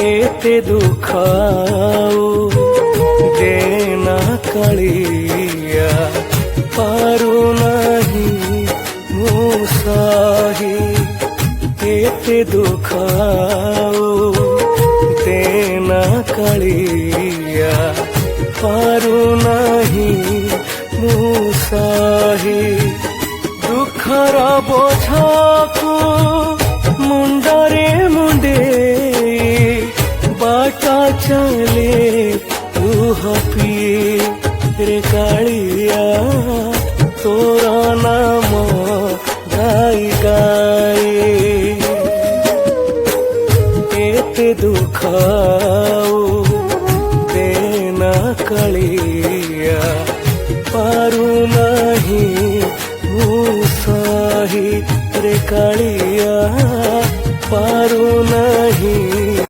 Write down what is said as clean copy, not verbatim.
एते दुखाओ देना कालिया पारू नहीं मुसाही एते दुखाओ देना कालिया पारू नहीं मुसाही दुखर बोझाकू मुंडरे मुंडे बाटा चले लुह पिए रे कालिया तोरा नाम गाई गाई एते दुखाओ देना कालिया पारू नहीं मुसाही रे कालिया।